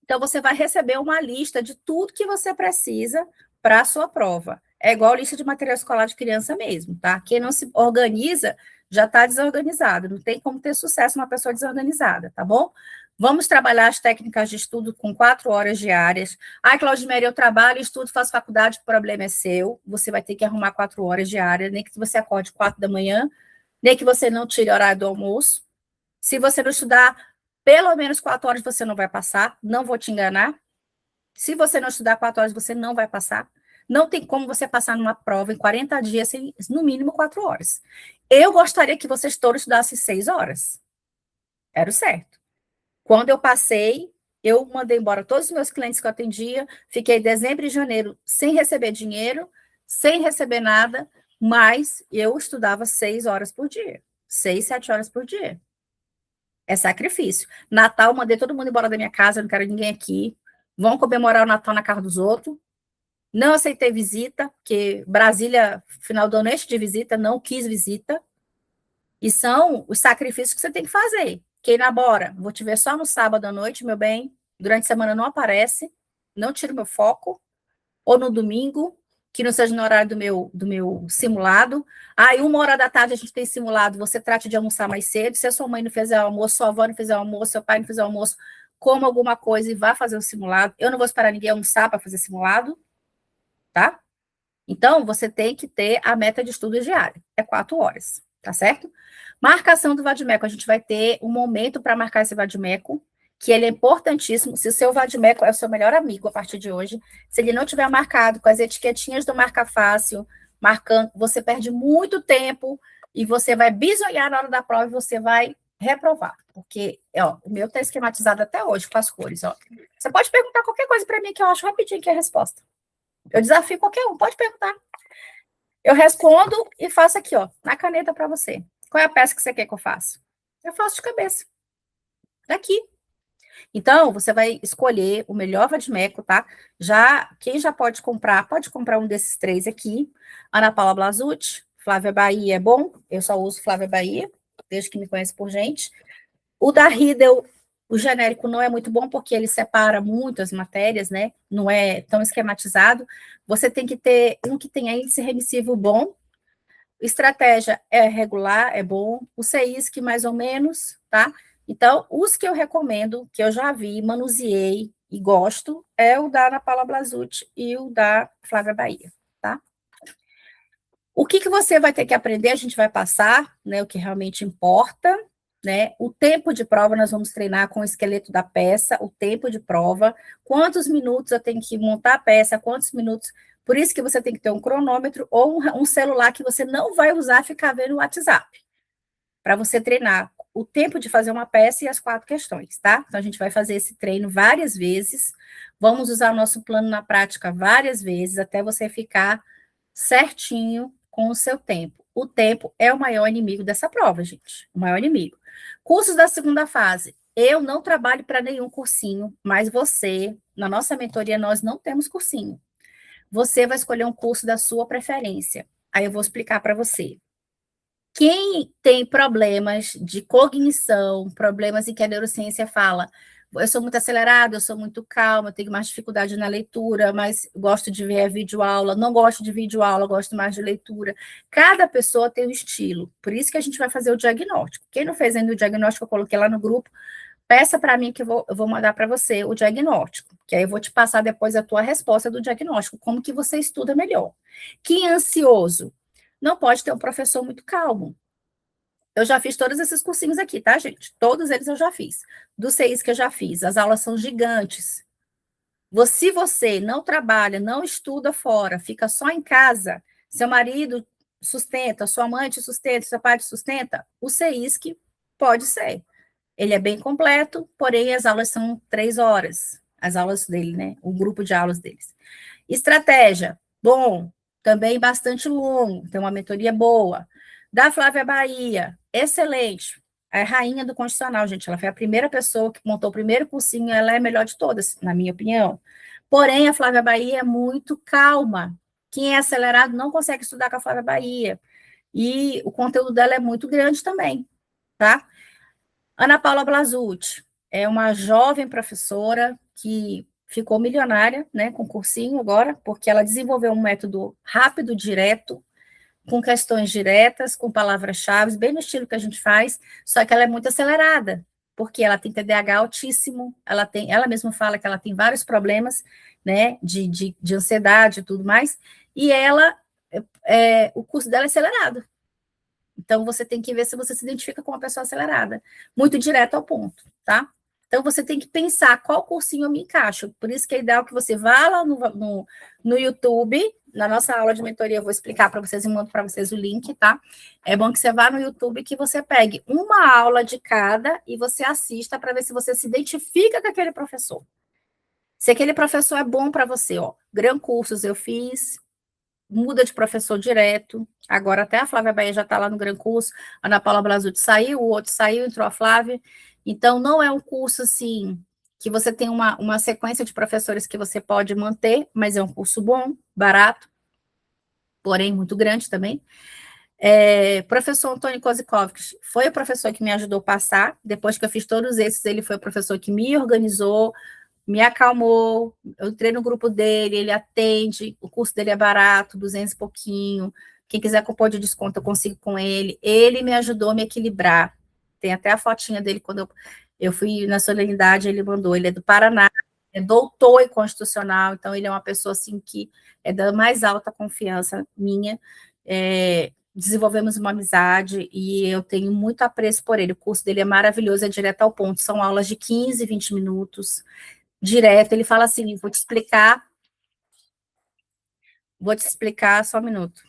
Então, você vai receber uma lista de tudo que você precisa para a sua prova. É igual lista de material escolar de criança mesmo, tá? Quem não se organiza já está desorganizado. Não tem como ter sucesso uma pessoa desorganizada, tá bom? Vamos trabalhar as técnicas de estudo com 4 horas diárias. Ai, Claudimere, eu trabalho, estudo, faço faculdade, o problema é seu. Você vai ter que arrumar 4 horas diárias, nem que você acorde 4 da manhã, nem que você não tire horário do almoço. Se você não estudar pelo menos 4 horas, você não vai passar. Não vou te enganar. Se você não estudar 4 horas, você não vai passar. Não tem como você passar numa prova em 40 dias sem, no mínimo, 4 horas. Eu gostaria que vocês todos estudassem 6 horas. Era o certo. Quando eu passei, eu mandei embora todos os meus clientes que eu atendia. Fiquei dezembro e janeiro sem receber dinheiro, sem receber nada, mas eu estudava 6 horas por dia. 6, 7 horas por dia. É sacrifício. Natal, mandei todo mundo embora da minha casa, não quero ninguém aqui. Vão comemorar o Natal na casa dos outros. Não aceitei visita, porque Brasília, final do ano, enche de visita, não quis visita. E são os sacrifícios que você tem que fazer. Quem namora, vou te ver só no sábado à noite, meu bem. Durante a semana não aparece, não tira o meu foco. Ou no domingo, que não seja no horário do meu simulado. Aí, 1 hora da tarde a gente tem simulado, você trate de almoçar mais cedo. Se a sua mãe não fizer o almoço, sua avó não fizer o almoço, seu pai não fizer o almoço, coma alguma coisa e vá fazer o simulado. Eu não vou esperar ninguém almoçar para fazer simulado, tá? Então, você tem que ter a meta de estudo diária, é 4 horas, tá certo? Marcação do vadimeco, a gente vai ter um momento para marcar esse vadimeco, que ele é importantíssimo. Se o seu vadimeco é o seu melhor amigo a partir de hoje, se ele não tiver marcado com as etiquetinhas do Marca Fácil, marcando, você perde muito tempo e você vai bisoiar na hora da prova e você vai reprovar, porque ó, o meu está esquematizado até hoje com as cores. Ó. Você pode perguntar qualquer coisa para mim que eu acho rapidinho que é a resposta. Eu desafio qualquer um, pode perguntar. Eu respondo e faço aqui, ó, na caneta para você. Qual é a peça que você quer que eu faça? Eu faço de cabeça. Daqui. Então, você vai escolher o melhor vadimeco, tá? Quem já pode comprar um desses 3 aqui. Ana Paula Blasucci, Flávia Bahia é bom, eu só uso Flávia Bahia, desde que me conhece por gente. O da Riedel, o genérico não é muito bom, porque ele separa muito as matérias, né? Não é tão esquematizado. Você tem que ter um que tenha índice remissivo bom. Estratégia é regular, é bom. O CISC, mais ou menos, tá? Então, os que eu recomendo, que eu já vi, manuseei e gosto, é o da Ana Paula Blasucci e o da Flávia Bahia, tá? O que você vai ter que aprender, a gente vai passar, né, o que realmente importa, né? O tempo de prova, nós vamos treinar com o esqueleto da peça, o tempo de prova, quantos minutos eu tenho que montar a peça, quantos minutos. Por isso que você tem que ter um cronômetro ou um celular que você não vai usar ficar vendo o WhatsApp, para você treinar o tempo de fazer uma peça e as 4 questões, tá? Então, a gente vai fazer esse treino várias vezes, vamos usar o nosso plano na prática várias vezes, até você ficar certinho com o seu tempo. O tempo é o maior inimigo dessa prova, gente. O maior inimigo. Cursos da segunda fase. Eu não trabalho para nenhum cursinho, mas você, na nossa mentoria, nós não temos cursinho. Você vai escolher um curso da sua preferência. Aí eu vou explicar para você. Quem tem problemas de cognição, problemas em que a neurociência fala, eu sou muito acelerado, eu sou muito calma, eu tenho mais dificuldade na leitura, mas gosto de ver a videoaula, não gosto de videoaula, gosto mais de leitura. Cada pessoa tem um estilo, por isso que a gente vai fazer o diagnóstico. Quem não fez ainda o diagnóstico, eu coloquei lá no grupo, peça para mim que eu vou mandar para você o diagnóstico, que aí eu vou te passar depois a tua resposta do diagnóstico, como que você estuda melhor. Quem é ansioso? Não pode ter um professor muito calmo. Eu já fiz todos esses cursinhos aqui, tá, gente? Todos eles eu já fiz. Dos 6 que eu já fiz, as aulas são gigantes. Se você não trabalha, não estuda fora, fica só em casa, seu marido sustenta, sua mãe te sustenta, seu pai te sustenta, o CEISC pode ser. Ele é bem completo, porém as aulas são 3 horas, as aulas dele, né? O grupo de aulas deles. Estratégia, bom, também bastante longo, tem uma mentoria boa. Da Flávia Bahia, excelente. É rainha do Constitucional, gente. Ela foi a primeira pessoa que montou o primeiro cursinho, ela é a melhor de todas, na minha opinião. Porém, a Flávia Bahia é muito calma. Quem é acelerado não consegue estudar com a Flávia Bahia. E o conteúdo dela é muito grande também, tá? Ana Paula Blasucci é uma jovem professora que ficou milionária, né, com cursinho agora, porque ela desenvolveu um método rápido, direto, com questões diretas, com palavras-chave, bem no estilo que a gente faz, só que ela é muito acelerada, porque ela tem TDAH altíssimo, ela mesma fala que ela tem vários problemas, né, de ansiedade e tudo mais, e o curso dela é acelerado. Então, você tem que ver se você se identifica com uma pessoa acelerada. Muito direto ao ponto, tá? Então, você tem que pensar qual cursinho eu me encaixo. Por isso que é ideal que você vá lá no YouTube, na nossa aula de mentoria, eu vou explicar para vocês e mando para vocês o link, tá? É bom que você vá no YouTube e que você pegue uma aula de cada e você assista para ver se você se identifica com aquele professor. Se aquele professor é bom para você, ó. Gran Cursos eu fiz, muda de professor direto. Agora até a Flávia Bahia já está lá no Gran Curso, a Ana Paula Blasucci saiu, o outro saiu, entrou a Flávia. Então, não é um curso assim que você tem uma sequência de professores que você pode manter, mas é um curso bom, barato, porém muito grande também. Professor Antônio Kozikovics foi o professor que me ajudou a passar. Depois que eu fiz todos esses, ele foi o professor que me organizou, me acalmou, eu entrei no grupo dele, ele atende, o curso dele é barato, 200 e pouquinho, quem quiser cupom de desconto eu consigo com ele me ajudou a me equilibrar, tem até a fotinha dele, quando eu fui na solenidade, ele mandou, ele é do Paraná, é doutor em constitucional, então ele é uma pessoa assim que é da mais alta confiança minha, desenvolvemos uma amizade e eu tenho muito apreço por ele, o curso dele é maravilhoso, é direto ao ponto, são aulas de 15, 20 minutos, direto, ele fala assim, vou te explicar só um minuto.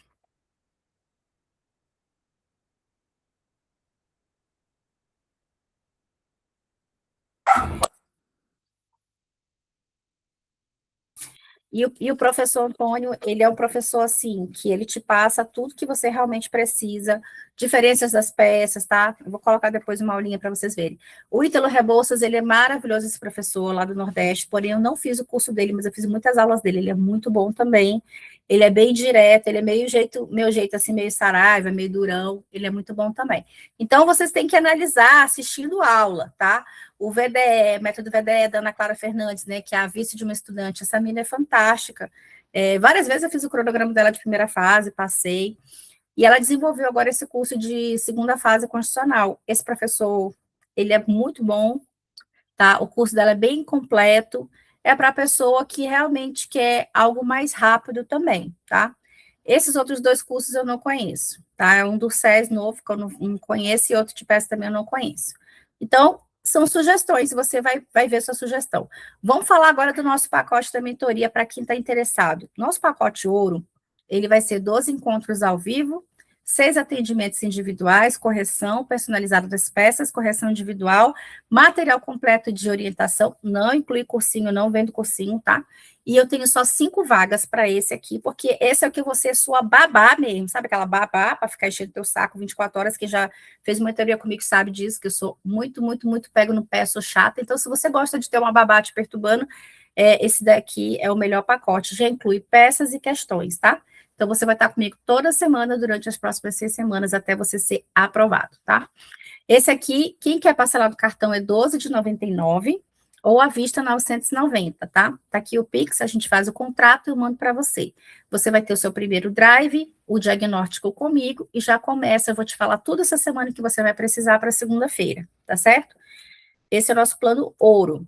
E o professor Antônio, ele é um professor assim, que ele te passa tudo que você realmente precisa, diferenças das peças, tá? Eu vou colocar depois uma aulinha para vocês verem. O Ítalo Rebouças, ele é maravilhoso, esse professor lá do Nordeste, porém eu não fiz o curso dele, mas eu fiz muitas aulas dele, ele é muito bom também. Ele é bem direto, ele é meu jeito assim, meio saraiva, meio durão, ele é muito bom também. Então, vocês têm que analisar assistindo aula, tá? O VDE, método VDE da Ana Clara Fernandes, né, que é a vice de uma estudante, essa menina é fantástica. Várias vezes eu fiz o cronograma dela de primeira fase, passei, e ela desenvolveu agora esse curso de segunda fase constitucional. Esse professor, ele é muito bom, tá? O curso dela é bem completo, é para a pessoa que realmente quer algo mais rápido também, tá? Esses outros dois cursos eu não conheço, tá? É um do SES novo, que eu não conheço, e outro de peça também eu não conheço. Então, são sugestões, você vai ver sua sugestão. Vamos falar agora do nosso pacote da mentoria para quem está interessado. Nosso pacote ouro, ele vai ser 12 encontros ao vivo, 6 atendimentos individuais, correção personalizada das peças, correção individual, material completo de orientação, não inclui cursinho, não vendo cursinho, tá? E eu tenho só 5 vagas para esse aqui, porque esse é o que você é sua babá mesmo, sabe aquela babá para ficar enchendo teu saco 24 horas, que já fez uma teoria comigo, sabe disso, que eu sou muito, muito, muito pego no pé, sou chata. Então, se você gosta de ter uma babá te perturbando, esse daqui é o melhor pacote, já inclui peças e questões, tá? Então, você vai estar comigo toda semana durante as próximas 6 semanas até você ser aprovado, tá? Esse aqui, quem quer parcelar no cartão é 12 de 99 ou à vista 990, tá? Tá aqui o Pix, a gente faz o contrato e eu mando para você. Você vai ter o seu primeiro drive, o diagnóstico comigo e já começa, eu vou te falar tudo essa semana que você vai precisar para segunda-feira, tá certo? Esse é o nosso plano ouro.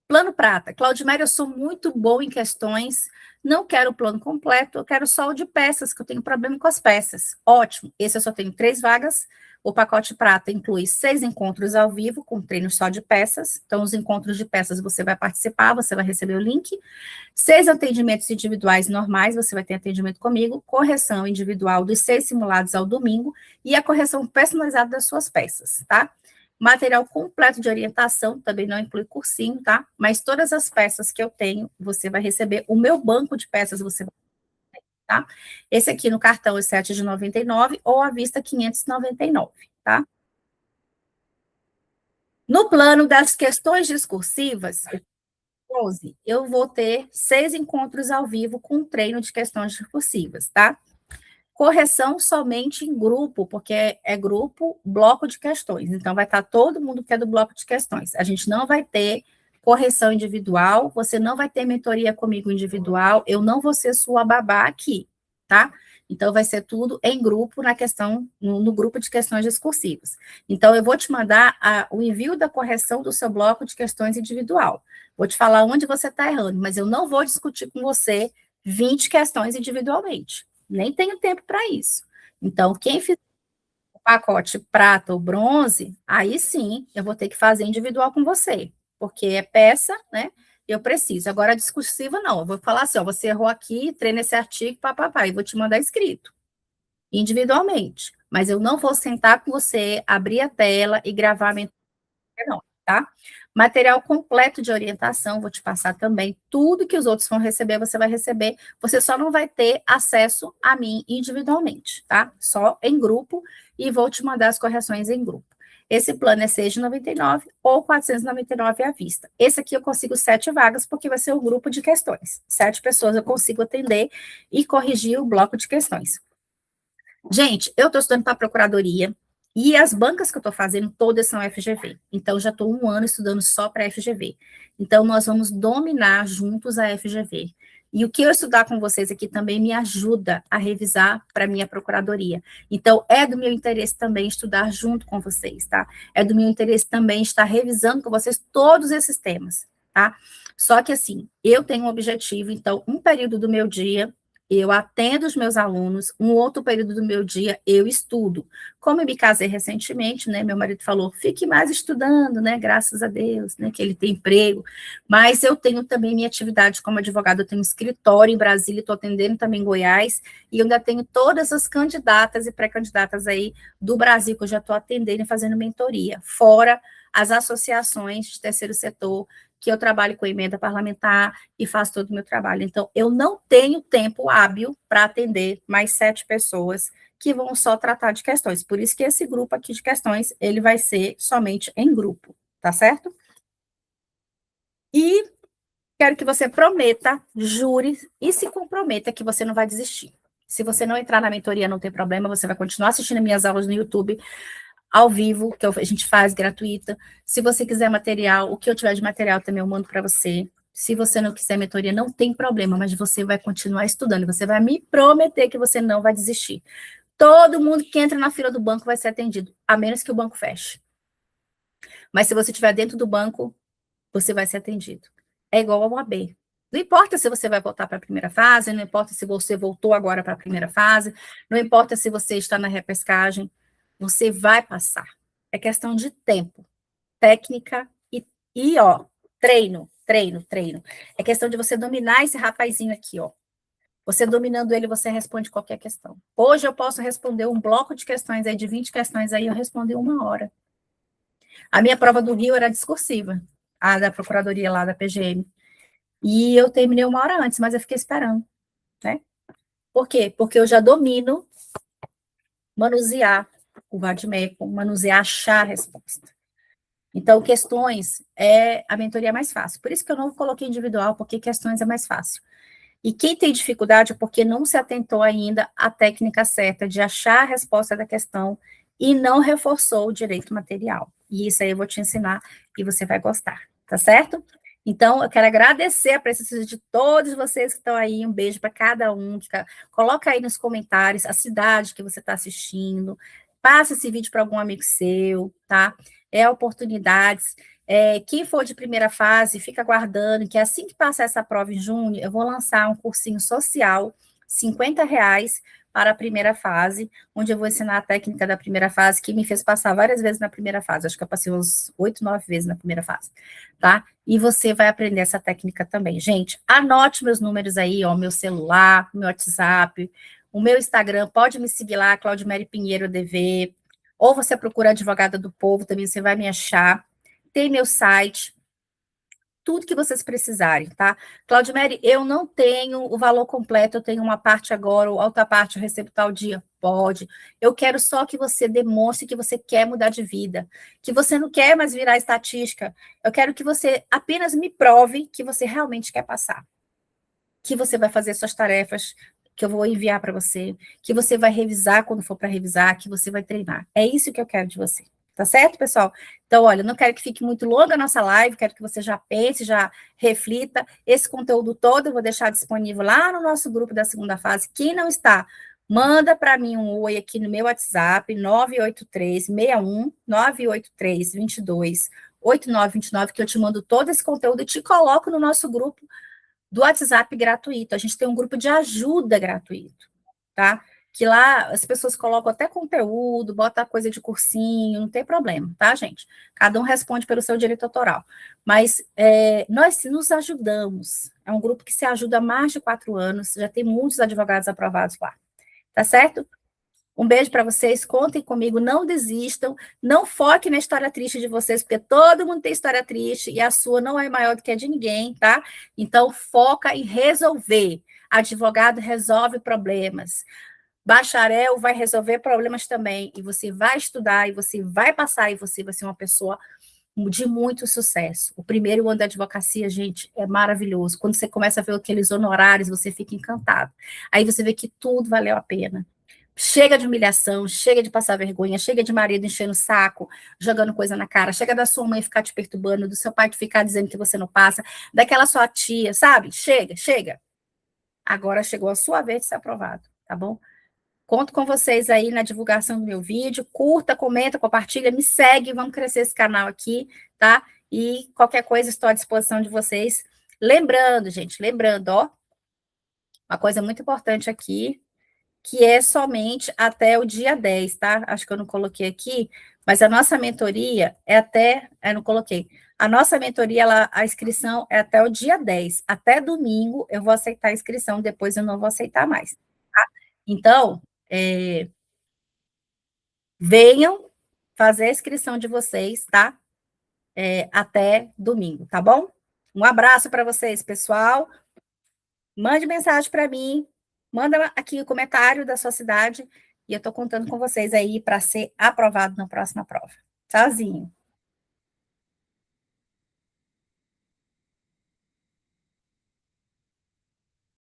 Plano prata. Claudiméria, eu sou muito boa em questões, não quero o plano completo, eu quero só o de peças, que eu tenho problema com as peças. Ótimo, esse eu só tenho 3 vagas. O pacote prata inclui 6 encontros ao vivo, com treino só de peças. Então, os encontros de peças você vai participar, você vai receber o link. 6 atendimentos individuais normais, você vai ter atendimento comigo, correção individual dos 6 simulados ao domingo e a correção personalizada das suas peças, tá? Material completo de orientação, também não inclui cursinho, tá? Mas todas as peças que eu tenho, você vai receber. O meu banco de peças, você vai, tá? Esse aqui no cartão é 7 de 99 ou à vista 599, tá? No plano das questões discursivas, 12, eu vou ter 6 encontros ao vivo com treino de questões discursivas, tá? Correção somente em grupo, porque é grupo, bloco de questões. Então, vai estar todo mundo que é do bloco de questões. A gente não vai ter correção individual, você não vai ter mentoria comigo individual, eu não vou ser sua babá aqui, tá? Então, vai ser tudo em grupo, na questão, no grupo de questões discursivas. Então, eu vou te mandar o envio da correção do seu bloco de questões individual. Vou te falar onde você está errando, mas eu não vou discutir com você 20 questões individualmente. Nem tenho tempo para isso. Então, quem fizer o pacote prata ou bronze, aí sim eu vou ter que fazer individual com você, porque é peça, né? Eu preciso. Agora, a discursiva, não. Eu vou falar assim: ó, você errou aqui, treina esse artigo, papapá, e vou te mandar escrito, individualmente. Mas eu não vou sentar com você, abrir a tela e gravar a não, tá? Material completo de orientação, vou te passar também. Tudo que os outros vão receber, você vai receber. Você só não vai ter acesso a mim individualmente, tá? Só em grupo, e vou te mandar as correções em grupo. Esse plano é 699 ou 499 à vista. Esse aqui eu consigo 7 vagas, porque vai ser um grupo de questões. 7 pessoas eu consigo atender e corrigir o bloco de questões. Gente, eu estou estudando para a procuradoria e as bancas que eu estou fazendo todas são FGV. Então, já estou 1 ano estudando só para FGV. Então, nós vamos dominar juntos a FGV. E o que eu estudar com vocês aqui também me ajuda a revisar para a minha procuradoria. Então, é do meu interesse também estudar junto com vocês, tá? É do meu interesse também estar revisando com vocês todos esses temas, tá? Só que, assim, eu tenho um objetivo, então, um período do meu dia eu atendo os meus alunos, um outro período do meu dia eu estudo. Como eu me casei recentemente, né, meu marido falou, fique mais estudando, né, graças a Deus, né, que ele tem emprego, mas eu tenho também minha atividade como advogada, eu tenho um escritório em Brasília, estou atendendo também em Goiás, e eu ainda tenho todas as candidatas e pré-candidatas aí do Brasil, que eu já estou atendendo e fazendo mentoria, fora as associações de terceiro setor, que eu trabalho com emenda parlamentar e faço todo o meu trabalho. Então, eu não tenho tempo hábil para atender mais 7 pessoas que vão só tratar de questões. Por isso que esse grupo aqui de questões, ele vai ser somente em grupo, tá certo? E quero que você prometa, jure e se comprometa que você não vai desistir. Se você não entrar na mentoria, não tem problema, você vai continuar assistindo minhas aulas no YouTube, ao vivo, que a gente faz gratuita. Se você quiser material, o que eu tiver de material também eu mando para você. Se você não quiser mentoria, não tem problema, mas você vai continuar estudando. Você vai me prometer que você não vai desistir. Todo mundo que entra na fila do banco vai ser atendido, a menos que o banco feche. Mas se você estiver dentro do banco, você vai ser atendido. É igual ao AB. Não importa se você vai voltar para a primeira fase, não importa se você voltou agora para a primeira fase, não importa se você está na repescagem, você vai passar. É questão de tempo, técnica ó, treino, treino, treino. É questão de você dominar esse rapazinho aqui, ó. Você dominando ele, você responde qualquer questão. Hoje eu posso responder um bloco de questões aí, de 20 questões aí, eu respondi 1 hora. A minha prova do Rio era discursiva, a da procuradoria lá da PGM. E eu terminei 1 hora antes, mas eu fiquei esperando, né? Por quê? Porque eu já domino manusear o vade-mecum, manusear, achar a resposta. Então, questões a mentoria é mais fácil. Por isso que eu não coloquei individual, porque questões é mais fácil. E quem tem dificuldade é porque não se atentou ainda à técnica certa de achar a resposta da questão e não reforçou o direito material. E isso aí eu vou te ensinar e você vai gostar, tá certo? Então, eu quero agradecer a presença de todos vocês que estão aí. Um beijo para cada um. Coloca aí nos comentários a cidade que você está assistindo. Passa esse vídeo para algum amigo seu, tá? É oportunidades. Quem for de primeira fase, fica aguardando, que assim que passar essa prova em junho, eu vou lançar um cursinho social, R$ 50 para a primeira fase, onde eu vou ensinar a técnica da primeira fase, que me fez passar várias vezes na primeira fase, acho que eu passei uns 8, 9 vezes na primeira fase, tá? E você vai aprender essa técnica também. Gente, anote meus números aí, ó, meu celular, meu WhatsApp, o meu Instagram, pode me seguir lá, Claudimere Pinheiro DV, ou você procura Advogada do Povo, também você vai me achar. Tem meu site, tudo que vocês precisarem, tá? Claudimere, eu não tenho o valor completo, eu tenho uma parte agora, outra parte eu recebo tal dia. Pode. Eu quero só que você demonstre que você quer mudar de vida, que você não quer mais virar estatística. Eu quero que você apenas me prove que você realmente quer passar, que você vai fazer suas tarefas, que eu vou enviar para você, que você vai revisar quando for para revisar, que você vai treinar. É isso que eu quero de você. Tá certo, pessoal? Então, olha, não quero que fique muito longa a nossa live, quero que você já pense, já reflita. Esse conteúdo todo eu vou deixar disponível lá no nosso grupo da segunda fase. Quem não está, manda para mim um oi aqui no meu WhatsApp, 983-61 983-22 8929, que eu te mando todo esse conteúdo e te coloco no nosso grupo do WhatsApp gratuito. A gente tem um grupo de ajuda gratuito, tá? Que lá as pessoas colocam até conteúdo, bota coisa de cursinho, não tem problema, tá, gente? Cada um responde pelo seu direito autoral. Mas nós nos ajudamos. É um grupo que se ajuda há mais de 4 anos, já tem muitos advogados aprovados lá, tá certo? Um beijo para vocês, contem comigo, não desistam, não foquem na história triste de vocês, porque todo mundo tem história triste e a sua não é maior do que a de ninguém, tá? Então, foca em resolver. Advogado resolve problemas. Bacharel vai resolver problemas também. E você vai estudar, e você vai passar, e você vai ser uma pessoa de muito sucesso. O primeiro ano da advocacia, gente, é maravilhoso. Quando você começa a ver aqueles honorários, você fica encantado. Aí você vê que tudo valeu a pena. Chega de humilhação, chega de passar vergonha, chega de marido enchendo o saco, jogando coisa na cara, chega da sua mãe ficar te perturbando, do seu pai te ficar dizendo que você não passa, daquela sua tia, sabe? Chega, chega. Agora chegou a sua vez de ser aprovado, tá bom? Conto com vocês aí na divulgação do meu vídeo. Curta, comenta, compartilha, me segue, vamos crescer esse canal aqui, tá? E qualquer coisa estou à disposição de vocês. Lembrando, gente, lembrando, ó, uma coisa muito importante aqui, que é somente até o dia 10, tá? Acho que eu não coloquei aqui, mas a nossa mentoria é até, eu não coloquei. A nossa mentoria, a inscrição é até o dia 10. Até domingo eu vou aceitar a inscrição, depois eu não vou aceitar mais, tá? Então, venham fazer a inscrição de vocês, tá? Até domingo, tá bom? Um abraço para vocês, pessoal. Mande mensagem para mim, manda aqui o comentário da sua cidade e eu estou contando com vocês aí para ser aprovado na próxima prova. Tchauzinho.